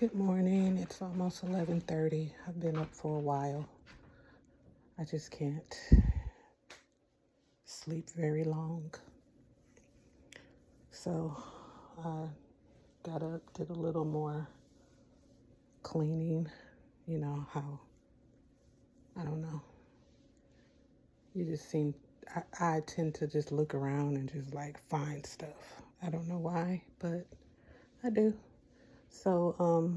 Good morning. It's almost 11:30. I've been up for a while. I just can't sleep very long. So I got up, did a little more cleaning. You know how, I don't know. You just seem, I tend to just look around and just like find stuff. I don't know why, but I do. So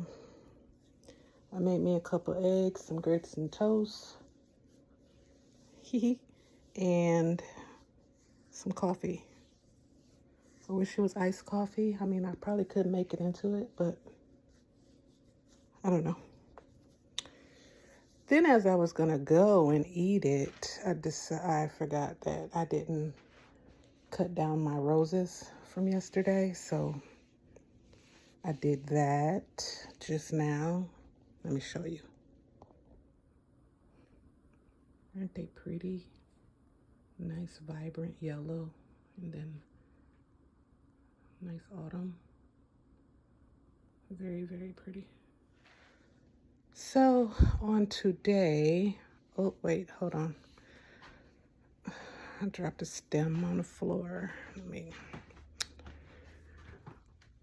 I made me a couple eggs, some grits and toast, and some coffee. I wish it was iced coffee. I mean, I probably could make it into it, but I don't know. Then as I was going to go and eat it, I forgot that I didn't cut down my roses from yesterday. So I did that just now. Let me show you. Aren't they pretty? Nice, vibrant yellow, and then nice autumn. Very, very pretty. So on today, oh wait, hold on. I dropped a stem on the floor. Let me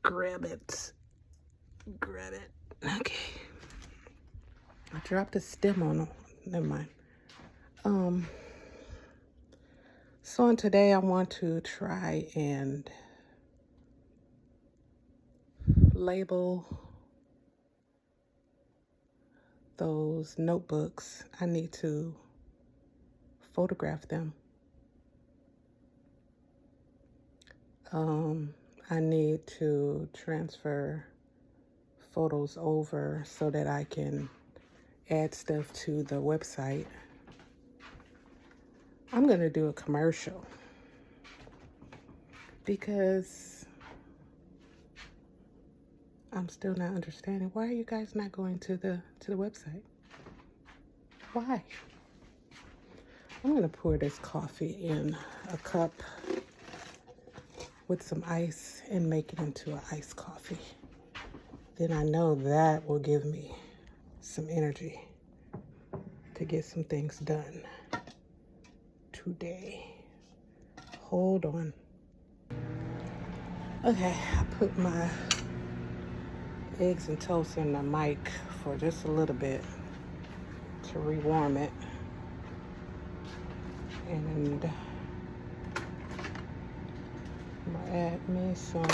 grab it. Okay. I dropped a stem on it. Never mind. So on today I want to try and label those notebooks. I need to photograph them. I need to transfer photos over so that I can add stuff to the website. I'm going to do a commercial because I'm still not understanding. Why are you guys not going to the website? Why? I'm going to pour this coffee in a cup with some ice and make it into an iced coffee. Then I know that will give me some energy to get some things done today. Hold on. Okay, I put my eggs and toast in the mic for just a little bit to rewarm it. And I'm gonna add me some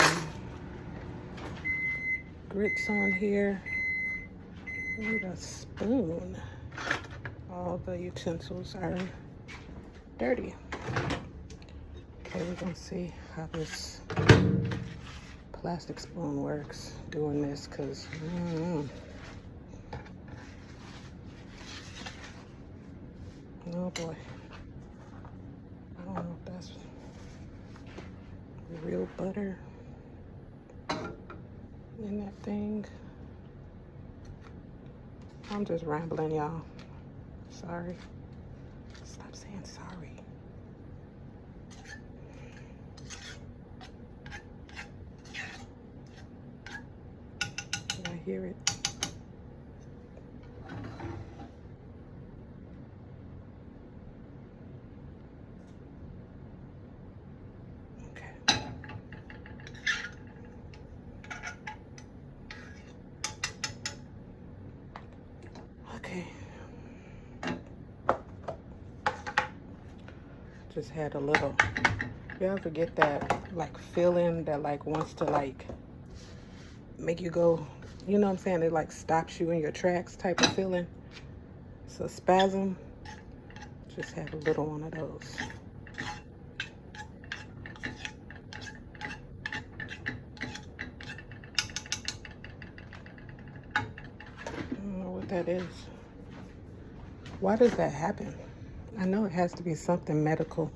grits on here. I need a spoon. All the utensils are dirty. Okay, we're gonna see how this plastic spoon works doing this, because oh boy, I don't know if that's real butter in that thing. I'm just rambling, y'all. Sorry. Stop saying sorry. Can I hear it? Okay. Just had a little, you ever get that like feeling that like wants to like make you go, you know what I'm saying? It like stops you in your tracks type of feeling. It's a spasm. Just have a little one of those. I don't know what that is. Why does that happen? I know it has to be something medical.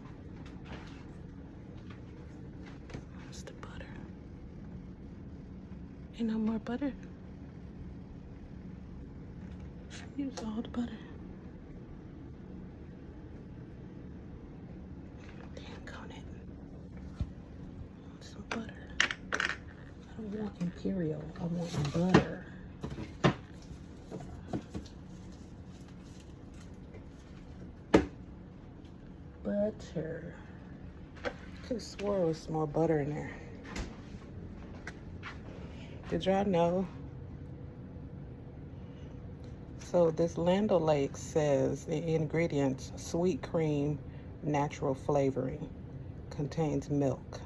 Where's the butter? Ain't no more butter. Should use all the butter. Dang on it. Some butter. I don't want imperial. I want butter. Butter. Could have swore there was more butter in there. Did y'all know? So this Land O'Lakes says the ingredients: sweet cream, natural flavoring, contains milk.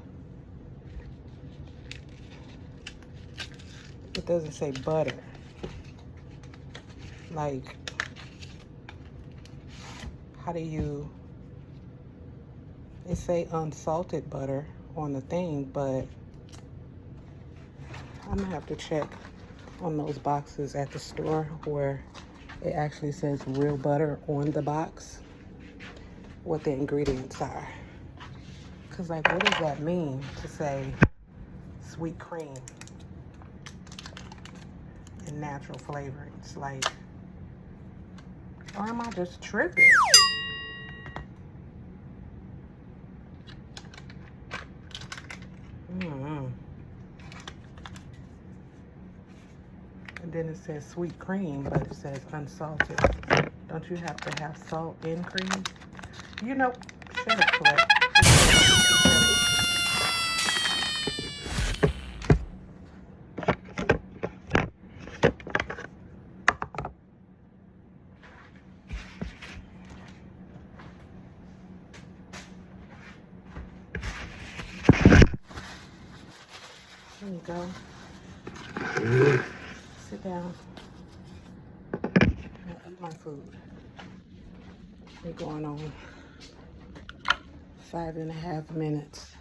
It doesn't say butter. Like, how do you, it say unsalted butter on the thing, but I'm gonna have to check on those boxes at the store where it actually says real butter on the box, what the ingredients are. Because, like, what does that mean to say sweet cream and natural flavorings? Like, or am I just tripping? And then it says sweet cream, but it says unsalted. Don't you have to have salt in cream? You know, shut up, Colette. There you go. Sit down. I'll eat my food. We're going on 5.5 minutes,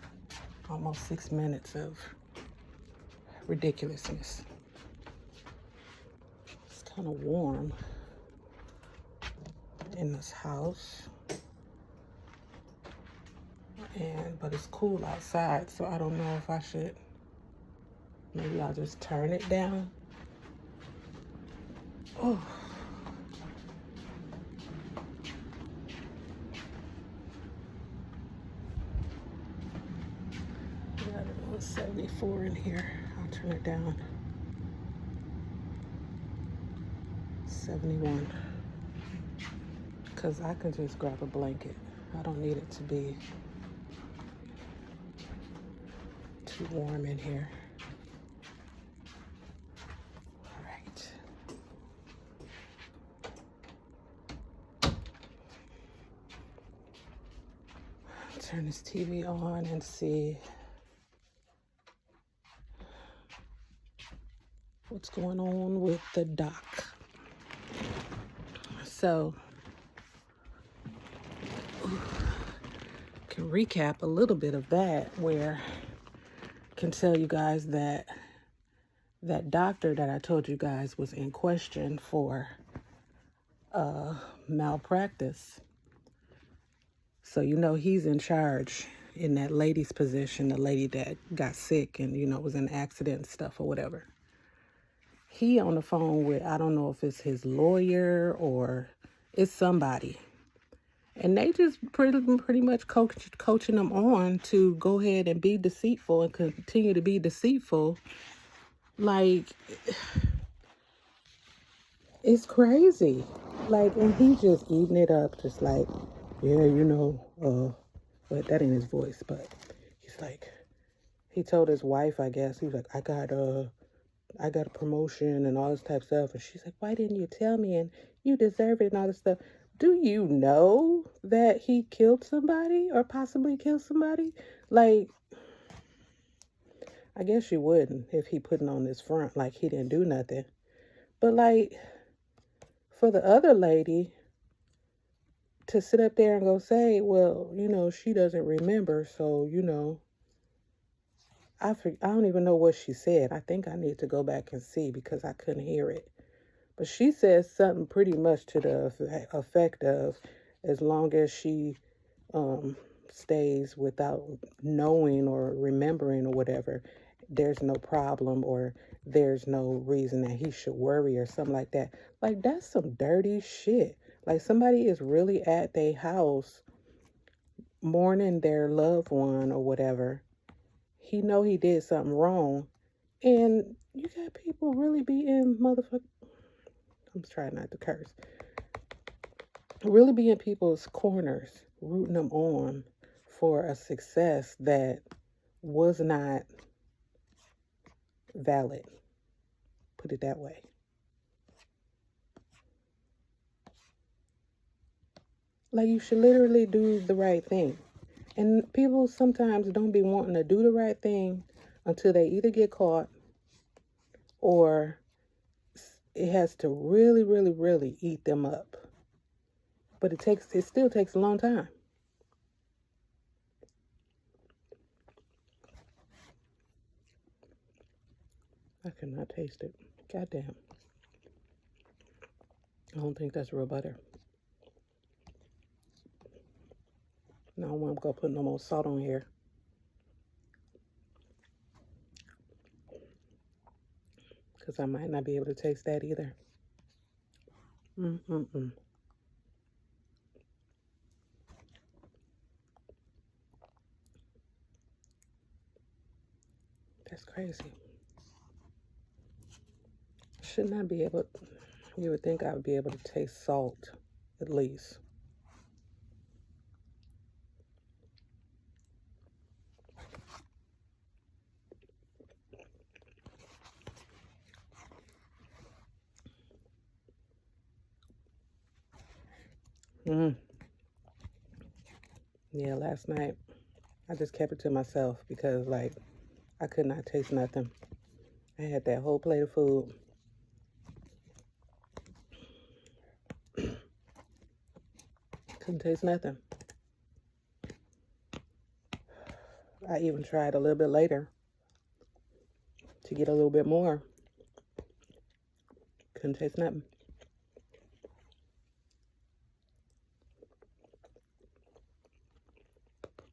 almost 6 minutes of ridiculousness. It's kind of warm in this house, but it's cool outside, so I don't know if I should. Maybe I'll just turn it down. Oh. Got it 174 in here. I'll turn it down. 71. Because I can just grab a blanket. I don't need it to be too warm in here. Turn this TV on and see what's going on with the doc. So, can recap a little bit of that, where I can tell you guys that that doctor that I told you guys was in question for malpractice. So, you know, he's in charge in that lady's position, the lady that got sick and, you know, was in an accident and stuff or whatever. He on the phone with, I don't know if it's his lawyer or it's somebody. And they just pretty much coaching them on to go ahead and be deceitful and continue to be deceitful. Like, it's crazy. Like, and he just eating it up, just like, yeah, you know, but that ain't his voice, but he's like, he told his wife, I guess, he was like, I got a promotion and all this type of stuff. And she's like, why didn't you tell me? And you deserve it and all this stuff. Do you know that he killed somebody or possibly killed somebody? Like, I guess you wouldn't if he putting on this front like he didn't do nothing. But like, for the other lady to sit up there and go say, well, you know, she doesn't remember. So, you know, I don't even know what she said. I think I need to go back and see because I couldn't hear it. But she says something pretty much to the effect of, as long as she stays without knowing or remembering or whatever, there's no problem or there's no reason that he should worry or something like that. Like, that's some dirty shit. Like, somebody is really at their house mourning their loved one or whatever. He know he did something wrong, And you got people really being motherfucker. I'm trying not to curse. Really be in people's corners, rooting them on for a success that was not valid. Put it that way. Like, you should literally do the right thing. And people sometimes don't be wanting to do the right thing until they either get caught or it has to really, really, really eat them up. But it still takes a long time. I cannot taste it. Goddamn. I don't think that's real butter. No, I won't go put no more salt on here. Because I might not be able to taste that either. Mm-mm-mm. That's crazy. Should not be able. You would think I would be able to taste salt, at least. Mm. Yeah, last night I just kept it to myself because, like, I could not taste nothing. I had that whole plate of food. Couldn't taste nothing. I even tried a little bit later to get a little bit more. Couldn't taste nothing.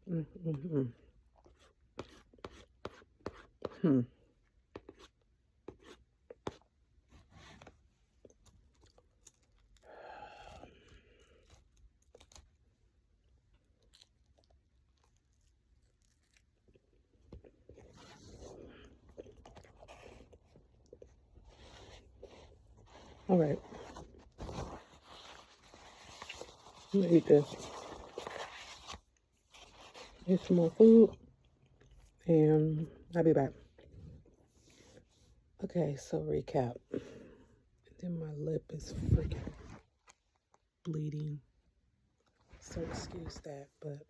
Mm-mm-mm. Hmm. All right. I'm gonna eat this. Eat some more food, and I'll be back. Okay, so recap. Then my lip is freaking bleeding, so excuse that. But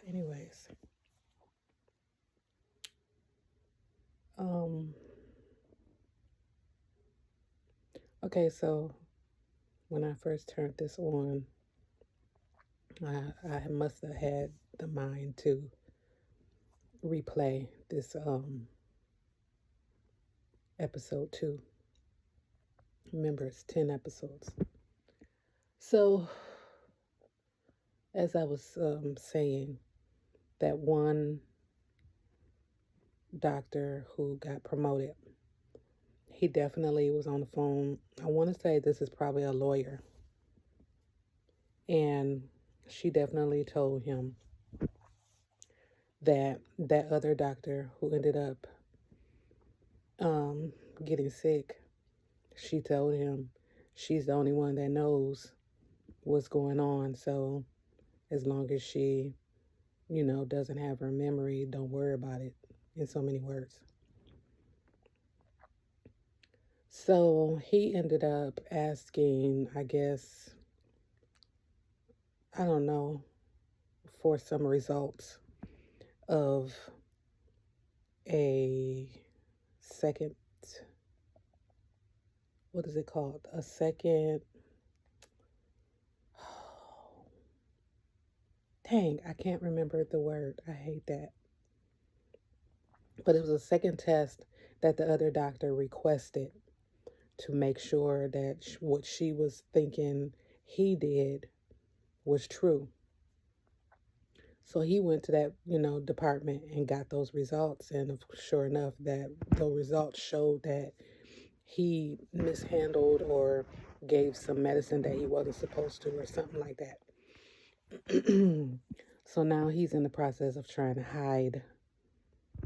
anyways, um, okay, so when I first turned this on, I must have had the mind to replay this episode 2. Remember, it's 10 episodes. So, as I was saying, that one doctor who got promoted, he definitely was on the phone. I want to say this is probably a lawyer. And she definitely told him that that other doctor who ended up getting sick, she told him she's the only one that knows what's going on. So as long as she, doesn't have her memory, don't worry about it, in so many words. So he ended up asking, I guess, I don't know, for some results of a second, what is it called? A second, dang, I can't remember the word. I hate that. But it was a second test that the other doctor requested to make sure that what she was thinking he did was true. So he went to that, department and got those results. And sure enough, that the results showed that he mishandled or gave some medicine that he wasn't supposed to or something like that. So now he's in the process of trying to hide,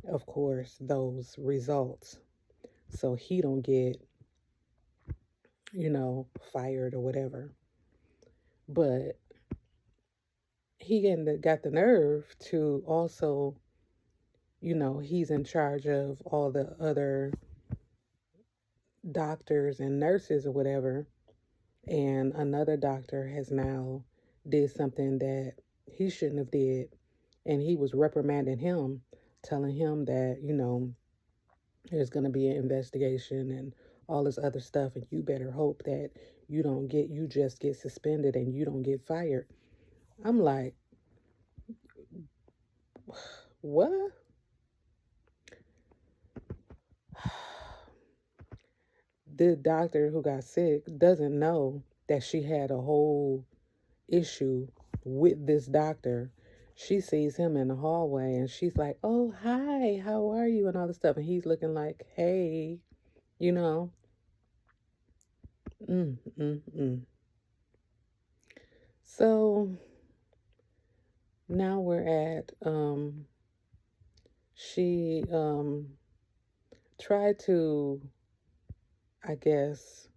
of course, those results so he don't get, fired or whatever. But he got the nerve to also, he's in charge of all the other doctors and nurses or whatever. And another doctor has now did something that he shouldn't have did. And he was reprimanding him, telling him that, there's going to be an investigation and all this other stuff. And you better hope that you just get suspended and you don't get fired. I'm like, what? The doctor who got sick doesn't know that she had a whole issue with this doctor. She sees him in the hallway and she's like, "Oh, hi, how are you?" and all this stuff. And he's looking like, "Hey, you know, mm, mm, mm." So now we're at, she tried to, I guess,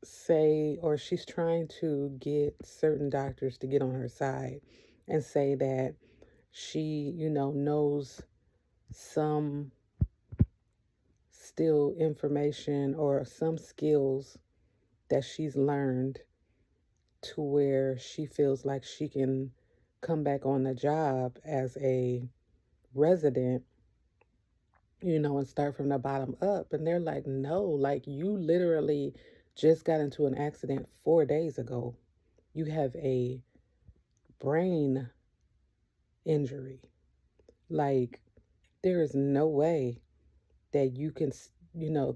say, or she's trying to get certain doctors to get on her side and say that she, knows some still information or some skills that she's learned to where she feels like she can come back on the job as a resident, and start from the bottom up. And they're like, no, like you literally just got into an accident 4 days ago. You have a brain injury. Like, there is no way that you can,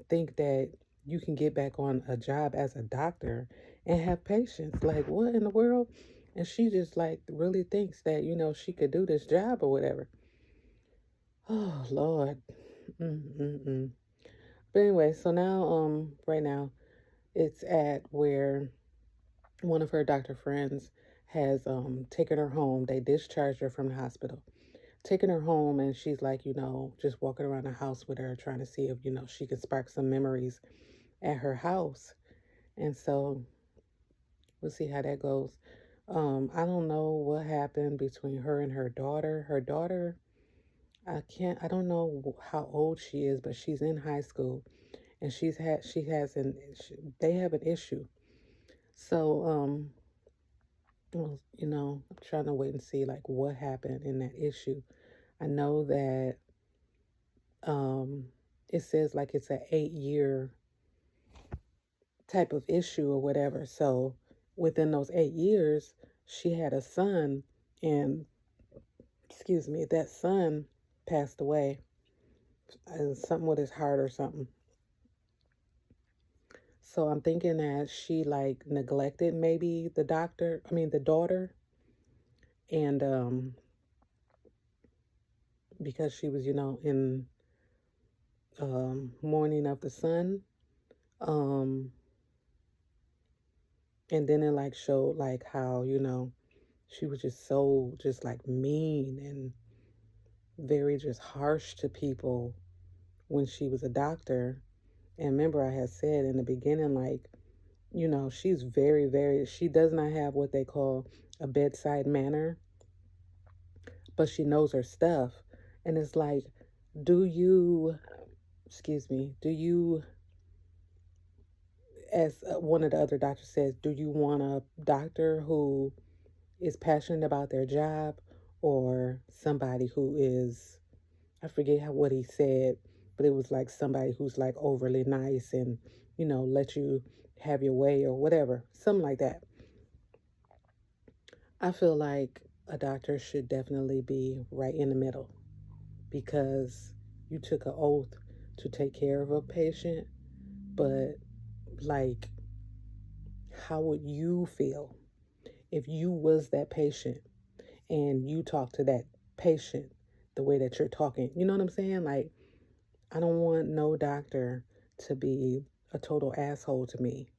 think that you can get back on a job as a doctor and have patients. Like, what in the world? And she just like really thinks that, she could do this job or whatever. Oh, Lord. Mm-mm-mm. But anyway, so now, right now, it's at where one of her doctor friends has taken her home. They discharged her from the hospital, taking her home, and she's like, just walking around the house with her, trying to see if, she can spark some memories at her house. And so we'll see how that goes. I don't know what happened between her and her daughter. Her daughter, I don't know how old she is, but she's in high school, and they have an issue. So, well, I'm trying to wait and see like what happened in that issue. I know that it says like it's an 8-year type of issue or whatever. So within those 8 years, she had a son, and excuse me, that son passed away, something with his heart or something. So I'm thinking that she like neglected maybe the daughter, and because she was, in mourning of the son, um, and then it like showed like how, she was just so just like mean and very just harsh to people when she was a doctor. And remember, I had said in the beginning, like, she's very, very, she does not have what they call a bedside manner, but she knows her stuff. And it's like, do you, excuse me, do you, as one of the other doctors says, do you want a doctor who is passionate about their job, or somebody who is, I forget what he said, but it was like somebody who's like overly nice and, let you have your way or whatever, something like that. I feel like a doctor should definitely be right in the middle, because you took an oath to take care of a patient, but like, how would you feel if you was that patient and you talk to that patient the way that you're talking? You know what I'm saying? Like, I don't want no doctor to be a total asshole to me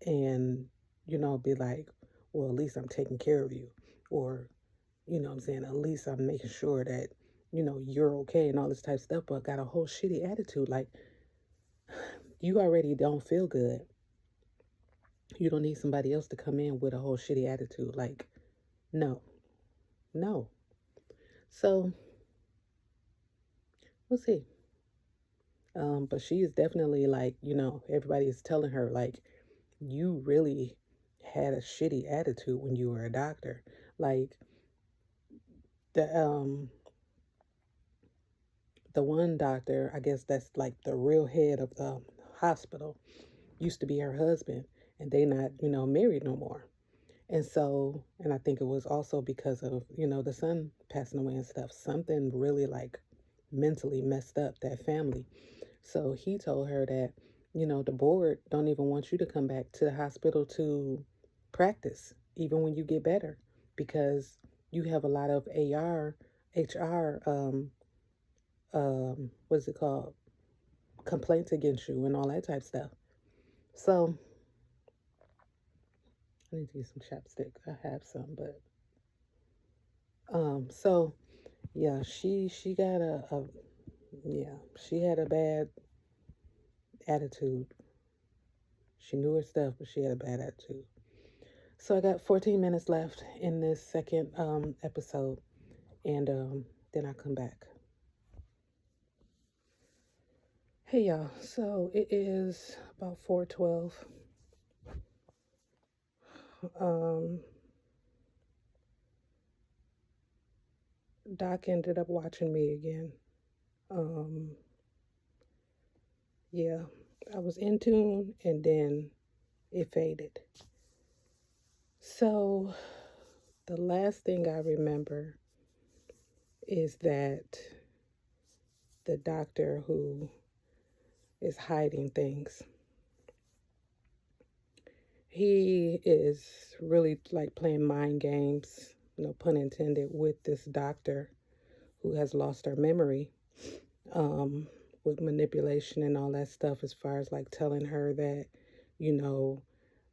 and be like, well, at least I'm taking care of you. Or, I'm saying, at least I'm making sure that, you're okay and all this type of stuff, but got a whole shitty attitude. Like, you already don't feel good. You don't need somebody else to come in with a whole shitty attitude. Like, no, no. So, we'll see. But she is definitely like, everybody is telling her, like, you really had a shitty attitude when you were a doctor. Like, the the one doctor, I guess that's like the real head of the hospital, used to be her husband, and they not, married no more. And so, and I think it was also because of, the son passing away and stuff. Something really like mentally messed up that family. So he told her that, the board don't even want you to come back to the hospital to practice, even when you get better, because you have a lot of HR, what's it called? Complaints against you and all that type of stuff. So I need to get some chapstick. I have some, but so yeah, she got yeah, she had a bad attitude. She knew her stuff, but she had a bad attitude. So I got 14 minutes left in this second episode, and then I come back. Hey y'all, so it is about 4:12. Um, Doc ended up watching me again. Um, yeah, I was in tune, and then it faded. So the last thing I remember is that the doctor who is hiding things, he is really like playing mind games, no pun intended, with this doctor who has lost her memory, um, with manipulation and all that stuff, as far as like telling her that, you know,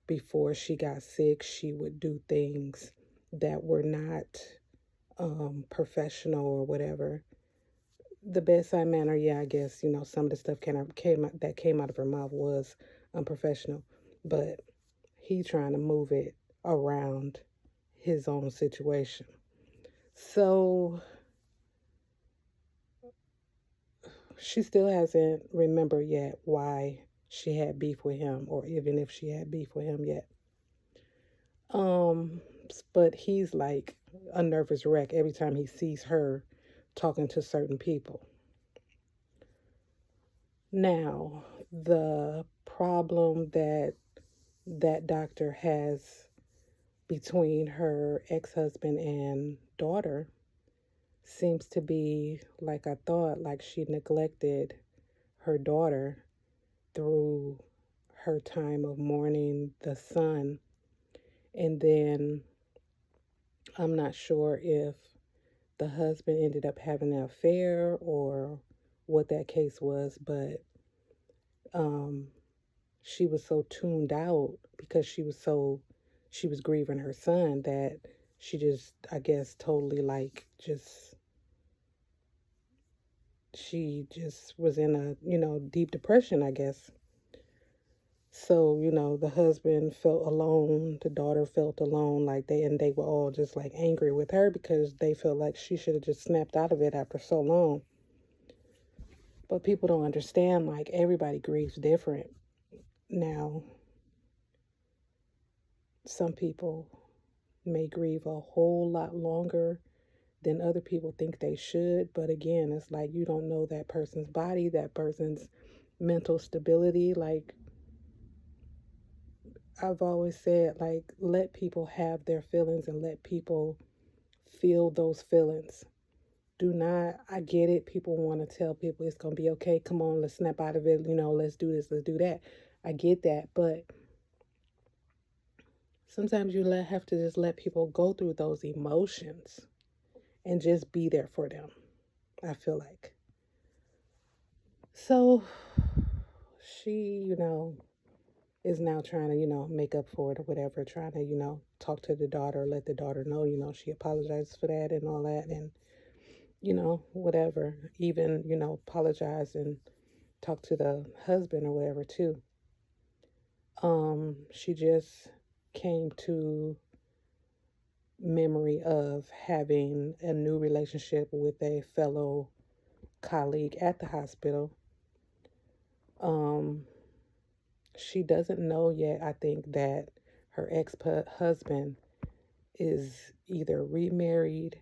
before she got sick, she would do things that were not professional or whatever. The bedside manner, yeah, I guess, some of the stuff that came out of her mouth was unprofessional, but he trying to move it around his own situation. So she still hasn't remembered yet why she had beef with him, or even if she had beef with him yet. Um, but he's like a nervous wreck every time he sees her talking to certain people. Now, the problem that doctor has between her ex-husband and daughter seems to be, like I thought, like she neglected her daughter through her time of mourning the son. And then I'm not sure if the husband ended up having an affair or what that case was, but um, she was so tuned out because she was grieving her son, that she just, I guess, totally like she just was in a, deep depression, I guess. So, the husband felt alone, the daughter felt alone, like they were all just like angry with her because they felt like she should have just snapped out of it after so long. But people don't understand, like, everybody grieves different. Now, some people may grieve a whole lot longer than other people think they should. But again, it's like you don't know that person's body, that person's mental stability. Like, I've always said, like, let people have their feelings and let people feel those feelings. Do not, I get it. People want to tell people it's going to be okay. Come on, let's snap out of it. Let's do this, let's do that. I get that. But sometimes you have to just let people go through those emotions and just be there for them, I feel like. So she, is now trying to, make up for it or whatever, trying to, talk to the daughter, let the daughter know, she apologizes for that and all that. And, whatever, even, apologize and talk to the husband or whatever too. She just came to memory of having a new relationship with a fellow colleague at the hospital. She doesn't know yet, I think, that her ex-husband is either remarried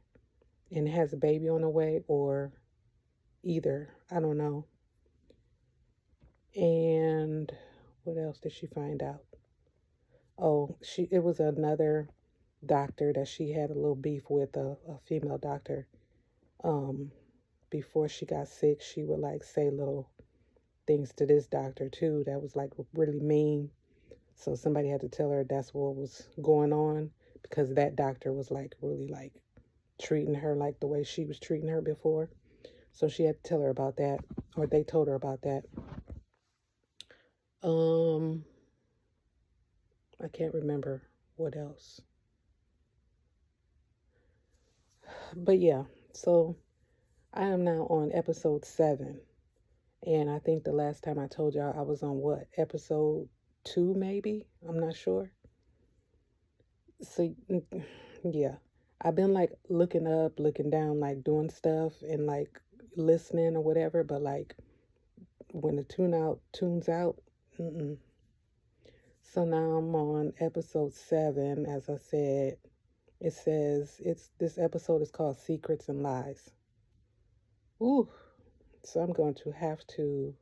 and has a baby on the way, or either. I don't know. And what else did she find out? Oh, it was another doctor that she had a little beef with, a female doctor. Before she got sick, she would like say little things to this doctor too that was like really mean. So somebody had to tell her that's what was going on, because that doctor was like really like treating her like the way she was treating her before. So she had to tell her about that, or they told her about that. I can't remember what else. But yeah, so I am now on episode 7. And I think the last time I told y'all I was on what? Episode 2 maybe? I'm not sure. So yeah. I've been like looking up, looking down, like doing stuff and like listening or whatever, but like when the tunes out, So now I'm on episode 7. As I said, it says this episode is called Secrets and Lies. Ooh, so I'm going to have to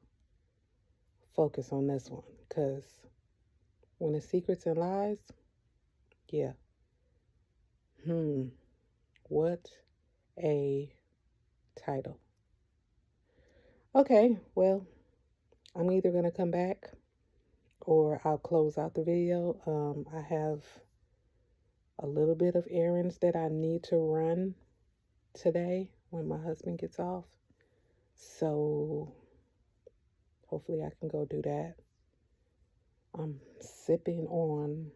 focus on this one, because when it's Secrets and Lies, yeah. What a title. Okay, well, I'm either going to come back or I'll close out the video. I have a little bit of errands that I need to run today when my husband gets off. So hopefully I can go do that. I'm sipping on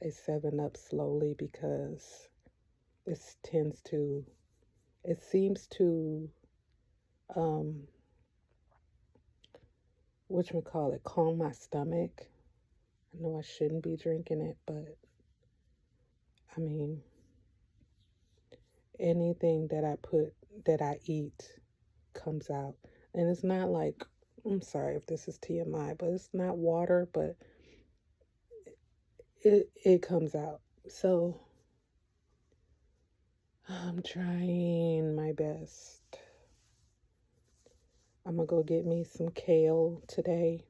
a 7-Up slowly because it seems to calm my stomach. I know I shouldn't be drinking it, but I mean, anything that I eat comes out. And it's not like, I'm sorry if this is TMI, but it's not water, but it comes out. So I'm trying my best. I'm gonna go get me some kale today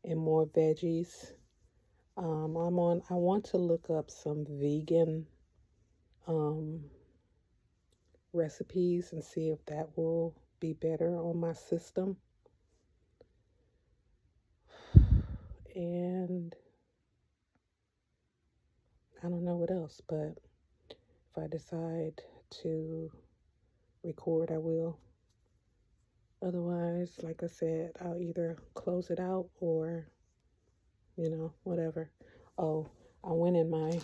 and more veggies. I want to look up some vegan recipes and see if that will be better on my system. And I don't know what else, but if I decide to record, I will. Otherwise, like I said, I'll either close it out or, whatever. Oh, I went in my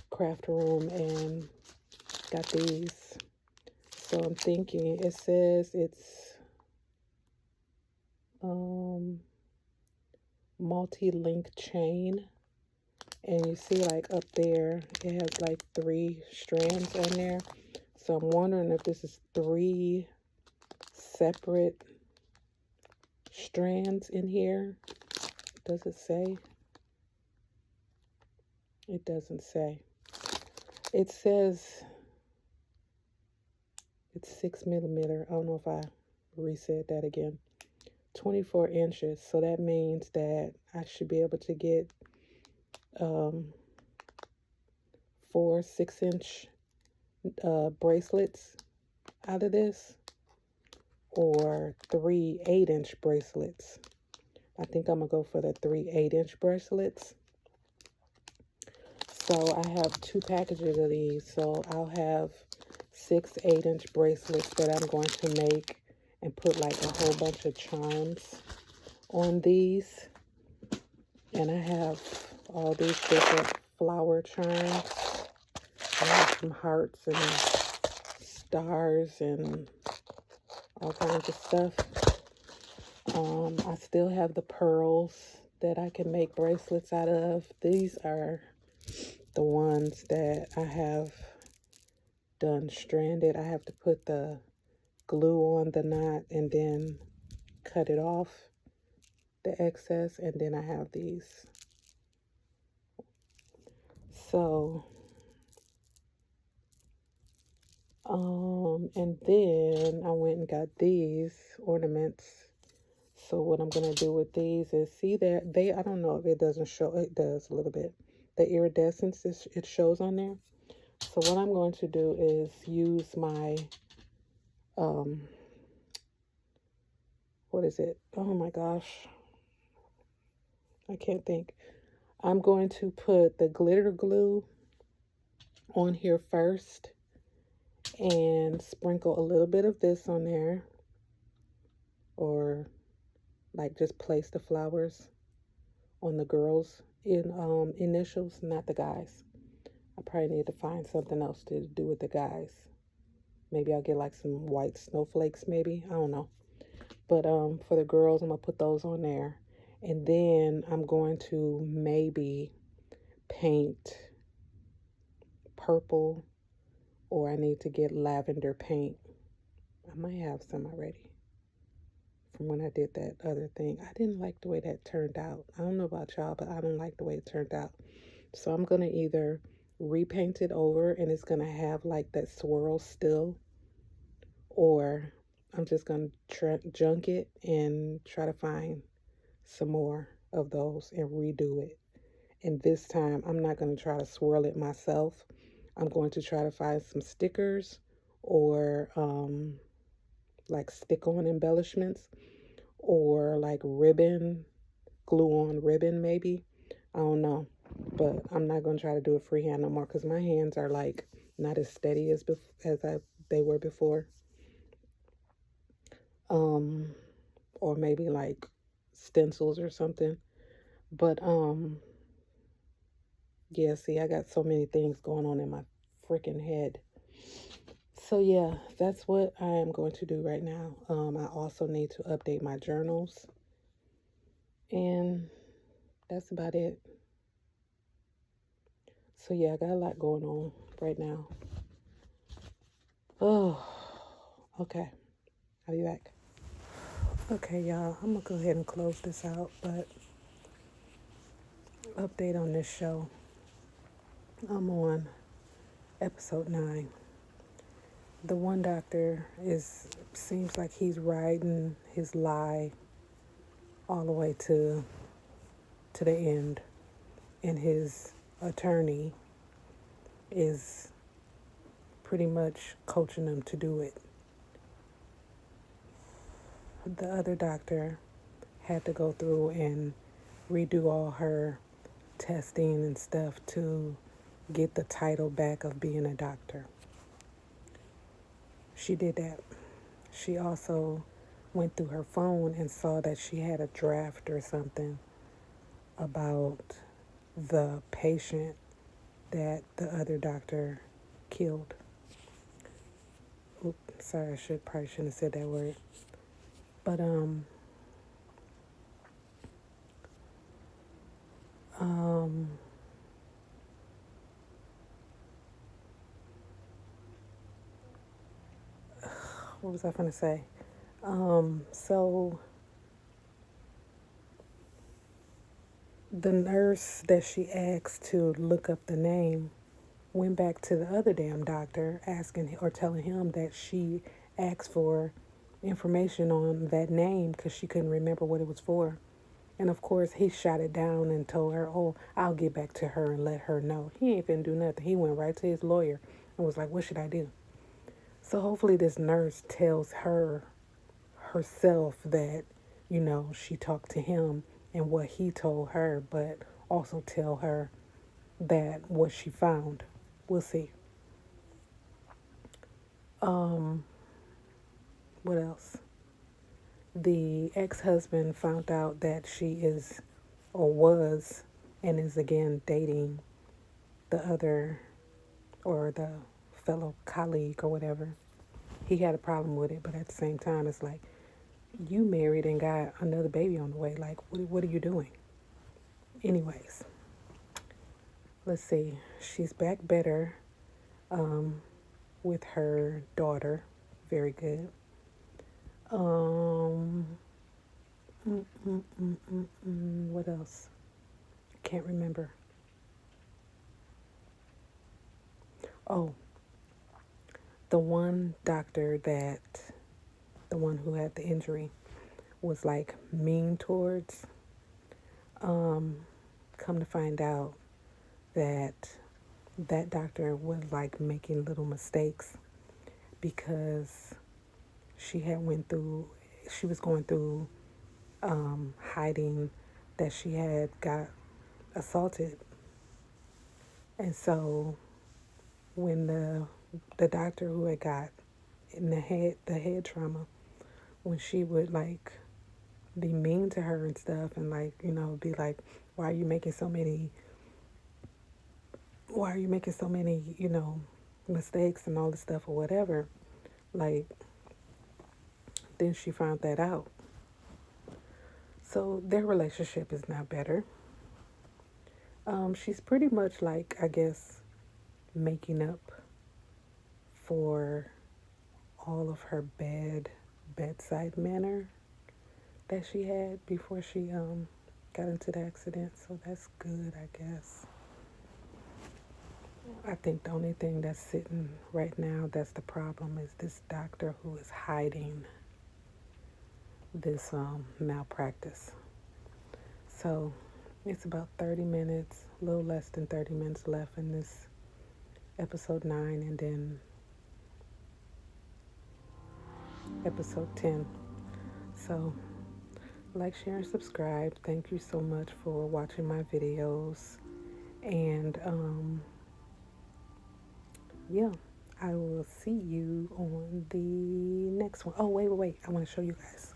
craft room and got these. So I'm thinking, it says it's multi-link chain. And you see like up there, it has like 3 strands on there. So I'm wondering if this is 3 separate strands in here. Does it say? It doesn't say. It says it's 6mm. I don't know if I resaid that again. 24 inches. So that means that I should be able to get 4 6-inch bracelets out of this, or 3 8-inch bracelets. I think I'm gonna go for the 3 8-inch bracelets. So I have 2 packages of these. So I'll have 6 8-inch bracelets that I'm going to make and put like a whole bunch of charms on these. And I have all these different flower charms. I have some hearts and stars and all kinds of stuff. I still have the pearls that I can make bracelets out of. These are the ones that I have done stranded. I have to put the glue on the knot and then cut it off, the excess, and then I have these. So, and then I went and got these ornaments. So what I'm going to do with these is see that I don't know if it doesn't show, it does a little bit. The iridescence, it shows on there. So what I'm going to do is use my, what is it? Oh my gosh. I can't think. I'm going to put the glitter glue on here first and sprinkle a little bit of this on there, or like just place the flowers on the girls' initials, not the guys. I probably need to find something else to do with the guys. Maybe I'll get like some white snowflakes, maybe. I don't know. But for the girls, I'm going to put those on there. And then I'm going to maybe paint purple, or I need to get lavender paint. I might have some already from when I did that other thing. I didn't like the way that turned out. I don't know about y'all, but I don't like the way it turned out. So I'm going to either repaint it over and it's going to have like that swirl still, or I'm just going to junk it and try to find some more of those and redo it. And this time I'm not going to try to swirl it myself. I'm going to try to find some stickers or like stick-on embellishments, or like ribbon, glue-on ribbon maybe. I don't know. But I'm not going to try to do it freehand no more because my hands are like not as steady as they were before. Or maybe like stencils or something. But yeah, see, I got so many things going on in my freaking head. So yeah, that's what I am going to do right now. I also need to update my journals. And that's about it. So yeah, I got a lot going on right now. Oh, okay. I'll be back. Okay, y'all, I'm gonna go ahead and close this out, but update on this show. I'm on episode 9. The one doctor seems like he's riding his lie all the way to the end, and his attorney is pretty much coaching him to do it. The other doctor had to go through and redo all her testing and stuff to get the title back of being a doctor. She did that. She also went through her phone and saw that she had a draft or something about the patient that the other doctor killed. Oops, sorry, probably shouldn't have said that word. But what was I going to say? So the nurse that she asked to look up the name went back to the other damn doctor asking or telling him that she asked for information on that name because she couldn't remember what it was for. And of course, he shot it down and told her, oh, I'll get back to her and let her know. He ain't finna do nothing. He went right to his lawyer and was like, what should I do? So hopefully this nurse tells her herself that, she talked to him and what he told her, but also tell her that what she found. We'll see. What else? The ex-husband found out that she is or was, and is again dating the other, or the fellow colleague or whatever. He had a problem with it, but at the same time, it's like, you married and got another baby on the way. Like, what are you doing? Anyways, let's see. She's back better with her daughter. Very good. Um, what else? Can't remember. Oh, the one doctor that, the one who had the injury, was like mean towards. Come to find out that that doctor was like making little mistakes because she had went through, she was going through hiding that she had got assaulted. And so when the doctor who had got in the head trauma, when she would like be mean to her and stuff, and like, be like, why are you making so many mistakes and all this stuff or whatever, like, then she found that out. So their relationship is now better. She's pretty much like, I guess, making up for all of her bedside manner that she had before she got into the accident. So that's good, I guess. I think the only thing that's sitting right now that's the problem is this doctor who is hiding this malpractice. So it's about 30 minutes, a little less than 30 minutes left in this episode 9, and then episode 10. So like, share, and subscribe. Thank you so much for watching my videos. And yeah, I will see you on the next one. Oh, wait. I want to show you guys.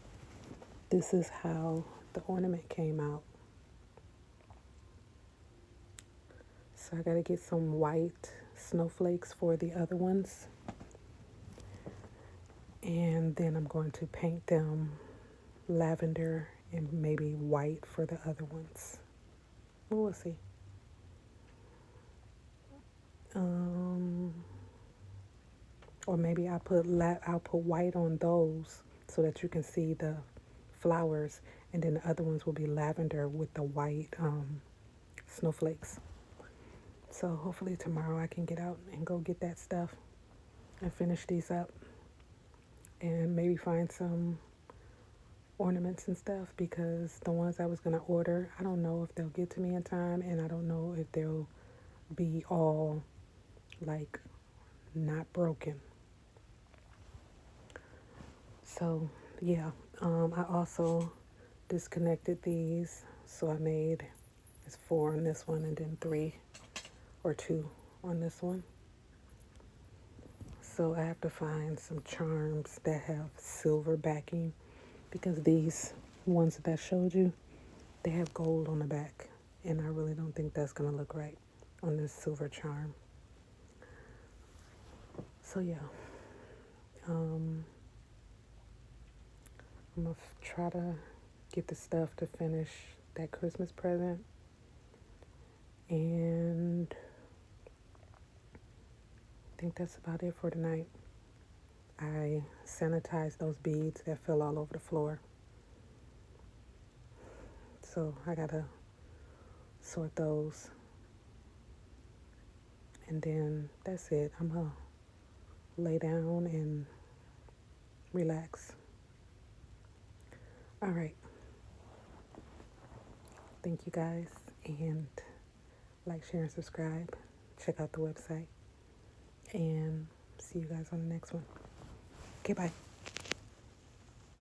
This is how the ornament came out. So I got to get some white snowflakes for the other ones. And then I'm going to paint them lavender and maybe white for the other ones. We'll see. Or maybe I'll put white on those so that you can see the flowers, and then the other ones will be lavender with the white snowflakes. So hopefully tomorrow I can get out and go get that stuff and finish these up, and maybe find some ornaments and stuff, because the ones I was going to order, I don't know if they'll get to me in time, and I don't know if they'll be all like not broken. So yeah, I also disconnected these, so I made, it's 4 on this one and then 3 or 2 on this one. So I have to find some charms that have silver backing, because these ones that I showed you, they have gold on the back, and I really don't think that's going to look right on this silver charm. So yeah, I'm going to try to get the stuff to finish that Christmas present, and I think that's about it for tonight. I sanitized those beads that fell all over the floor, so I gotta sort those, and then that's it. I'm gonna lay down and relax. All right, thank you guys, and like, share, and subscribe. Check out the website, and see you guys on the next one. Okay, bye.